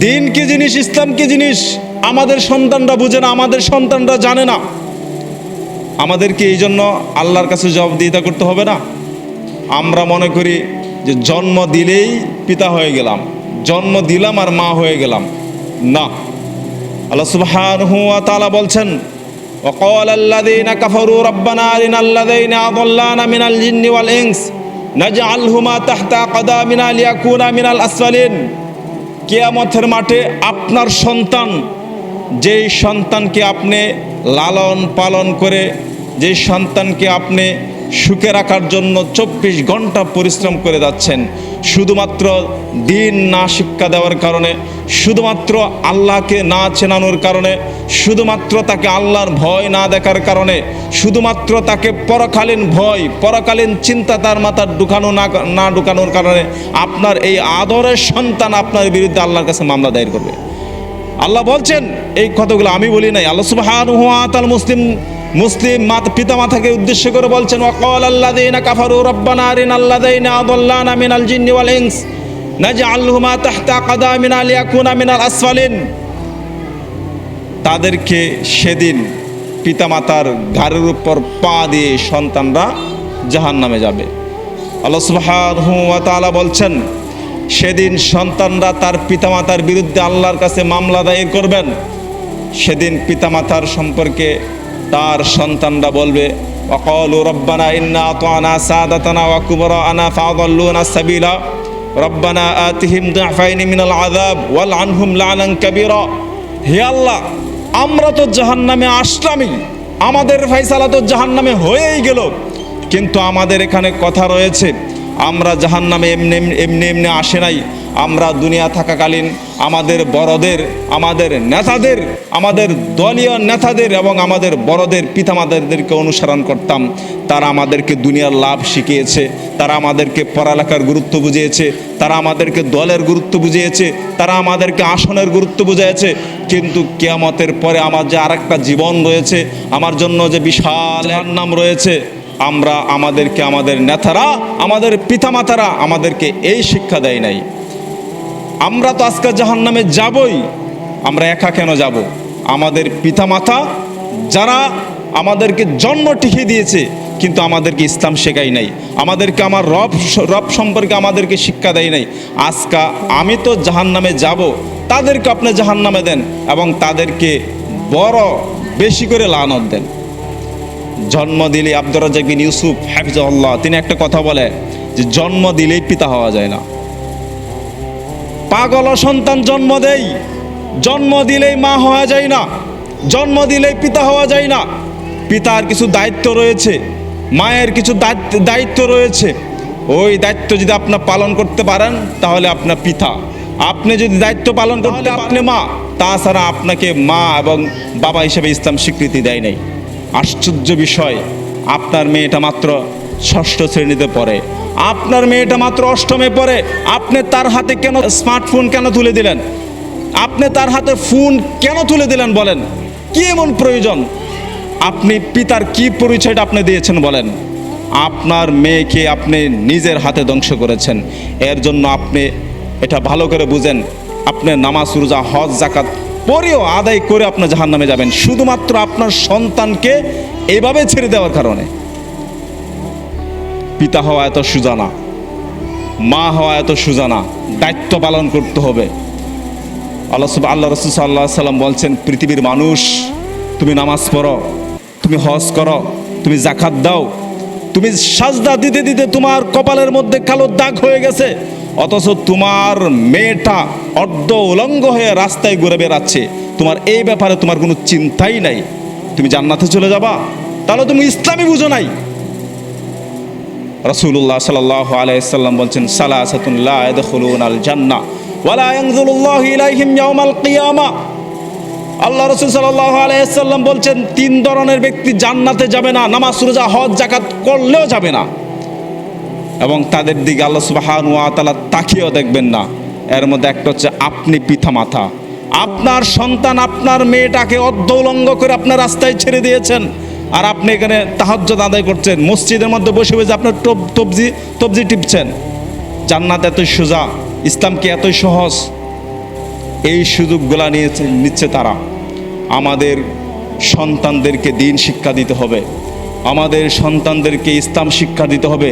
দিন কি জিনিস, ইসলাম কি জিনিস আমাদের সন্তানরা বুঝে না, আমাদের সন্তানরা জানে না। আমাদেরকে এই জন্য আল্লাহর কাছে জবাবদিহিতা করতে হবে না? আমরা মনে করি যে জন্ম দিলেই পিতা হয়ে গেলাম, জন্ম দিলাম আর মা হয়ে গেলাম। না, আল্লাহ সুবহানাহু ওয়া তাআলা বলছেন, وقال الذين كفروا ربنا أرنا الذين أضلانا من الجن والإنس نجعلهما تحت أقدامنا ليكونا من الأسفلين। কিয়ামতের মাঠে আপনার সন্তান, যেই সন্তানকে আপনি লালন পালন করে, যেই সন্তানকে আপনি সুখে রাখার জন্য 24 ঘন্টা পরিশ্রম করে যাচ্ছেন, শুধুমাত্র দিন না শিক্ষা দেওয়ার কারণে, শুধুমাত্র আল্লাহকে না চেনানোর কারণে, শুধুমাত্র তাকে আল্লাহর ভয় না দেখার কারণে, শুধুমাত্র তাকে পরকালীন ভয়, পরকালীন চিন্তা তার মাথার না ঢুকানোর কারণে আপনার এই আদরের সন্তান আপনার বিরুদ্ধে আল্লাহর কাছে মামলা দায়ের করবে। আল্লাহ বলছেন, এই কথাগুলো আমি বলি নাই, আল্লাহ সুবহানাহু ওয়া তাআলা মুসলিম পিতা মাতাকে উদ্দেশ্য করে বলছেন, ওয়াকাল আল্লাযীনা কাফারু রাব্বানা আরিনাল্লাযীনা আযাল্লানা মিনাল জিন্নি ওয়াল ইনস নাজআলহুমা তাহতা আকদামিনা লিয়াকুনা মিনাল আসফালিন। তাদেরকে সেদিন পিতামাতার ঘাড়ের উপর পা দিয়ে সন্তানরা জাহান্নামে যাবে। আল্লাহ সুবহানাহু ওয়া তাআলা বলছেন, সেদিন সন্তানরা তার পিতামাতার বিরুদ্ধে আল্লাহর কাছে মামলা দায়ের করবেন। সেদিন পিতামাতার সম্পর্কে তার সন্তানরা বলবে, ওয়াকালু রব্বানা ইন্না আতানা সাদাতানা ওয়া কুবরানা ফাআদাল্লুনা সাবিলা রব্বানা আতিহিম দুআফাইনি মিনাল আযাব ওয়াল আনহুম লানান কাবীরা। হে আল্লাহ, আমরা তো জাহান্নামে আসলামই, আমাদের ফয়সালা তো জাহান্নামে হয়েই গেল, কিন্তু আমাদের এখানে কথা রয়েছে, আমরা জাহান্নামে এমনি আসে নাই। আমরা দুনিয়া থাকাকালীন আমাদের বড়দের, আমাদের নেতাদের, আমাদের দলীয় নেতাদের এবং আমাদের বড়দের পিতামাতাদেরকে অনুসরণ করতাম। তারা আমাদেরকে দুনিয়ার লাভ শিখিয়েছে, তারা আমাদেরকে পড়ালেখার গুরুত্ব বুঝিয়েছে, তারা আমাদেরকে দলের গুরুত্ব বুঝিয়েছে, তারা আমাদেরকে আসনের গুরুত্ব বুঝিয়েছে। কিন্তু কিয়ামতের পরে আমার যে আরেকটা জীবন রয়েছে, আমার জন্য যে বিশাল জাহান্নাম রয়েছে, আমাদেরকে আমাদের নেতারা, আমাদের পিতামাতারা আমাদেরকে এই শিক্ষা দেয় নাই। আমরা তো আজকে জাহান্নামে যাবই। আমরা একা কেন যাব? আমাদের পিতামাতা যারা আমাদেরকে জন্ম টিকিয়ে দিয়েছে, কিন্তু আমাদেরকে ইসলাম শেখাই নাই, আমাদেরকে আমার রব সম্পর্কে আমাদেরকে শিক্ষা দেয় নাই। আজকে আমি তো জাহান্নামে যাব, তাদেরকে আপনি জাহান্নামে দেন এবং তাদেরকে বড় বেশি করে লানত দেন। জন্ম দিলে আব্দুর রাজ্জাক বিন ইউসুফ হাফিজাহুল্লাহ তিনি একটা কথা বলে যে জন্ম দিলেই পিতা হওয়া যায় না। পাগল সন্তান জন্ম দেই, জন্ম দিলেই মা হওয়া যায় না, জন্ম দিলেই পিতা হওয়া যায় না। পিতার কিছু দায়িত্ব রয়েছে, মায়ের কিছু দায়িত্ব রয়েছে। ওই দায়িত্ব যদি আপনি পালন করতে পারেন তাহলে আপনার পিতা, আপনি যদি দায়িত্ব পালন করতে আপনি মা। তাছাড়া আপনাকে মা এবং বাবা হিসেবে ইসলাম স্বীকৃতি দেয় নাই। আশ্চর্য বিষয়, আপনার মেয়েটা মাত্র 6ষ্ঠ শ্রেণীতে পড়ে, আপনার মেয়েটা মাত্র 8মে পড়ে, আপনি তার হাতে কেন স্মার্টফোন কেন তুলে দিলেন? আপনি তার হাতে ফোন কেন তুলে দিলেন বলেন? কি এমন প্রয়োজন? আপনি পিতার কি পরিচয়টা আপনি দিয়েছেন বলেন? আপনার মেয়েকে আপনি নিজের হাতে ধ্বংস করেছেন। এর জন্য আপনি এটা ভালো করে বুঝেন, আপনি নামাজ রোজা হজ যাকাত পরেও আদায় করে আপনি জাহান্নামে যাবেন, শুধুমাত্র আপনার সন্তানকে এভাবে ছেড়ে দেওয়ার কারণে। পিতা হওয়া এত সোজা না, মা হওয়া এত সোজা না, দায়িত্ব পালন করতে হবে। আল্লাহ রাসূল সাল্লাল্লাহু আলাইহি সাল্লাম বলছেন, পৃথিবীর মানুষ, তুমি নামাজ পড়ো, তুমি হজ করো, তুমি যাকাত দাও, তুমি সাজদা দিতে দিতে তোমার কপালের মধ্যে কালো দাগ হয়ে গেছে, অথচ তোমার মেয়েটা অর্ধ উলঙ্গ হয়ে রাস্তায় ঘুরে বেড়াচ্ছে, তোমার এই ব্যাপারে তোমার কোনো চিন্তাই নাই, তুমি জান্নাতে চলে যাবা? তাহলে তুমি ইসলামই বুঝো নাই। রাসূলুল্লাহ সাল্লাল্লাহু আলাইহি সাল্লাম বলছেন, সালাসাতুন লা ইয়াদখুলুনাল জান্নাহ ওয়া লা ইয়ানজুরুল্লাহু ইলাইহিম ইয়াওমাল কিয়ামা। আল্লাহ রাসূল সাল্লাল্লাহু আলাইহি সাল্লাম বলছেন, 3 ধরনের ব্যক্তি জান্নাতে যাবে না, নামাজ রোজা হজ যাকাত করলেও যাবে না, এবং তাদের দিকে আল্লাহ সুবহানাহু ওয়া তাআলা তাকিয়েও দেখবেন না। এর মধ্যে একটা হচ্ছে আপনি পিতামাতা, আপনার সন্তান, আপনার মেয়েটাকে অর্ধ উলঙ্গ করে আপনার রাস্তায় ছেড়ে দিয়েছেন, আর আপনি এখানে তাহাজ্জুদ আদায় করছেন, মসজিদের মধ্যে বসে বসে আপনার তবজি টিপছেন। জান্নাত এতই সোজা, ইসলাম কি এতই সহজ? এই সুযোগগুলা নিচ্ছে তারা। আমাদের সন্তানদেরকে দিন শিক্ষা দিতে হবে, আমাদের সন্তানদেরকে ইসলাম শিক্ষা দিতে হবে।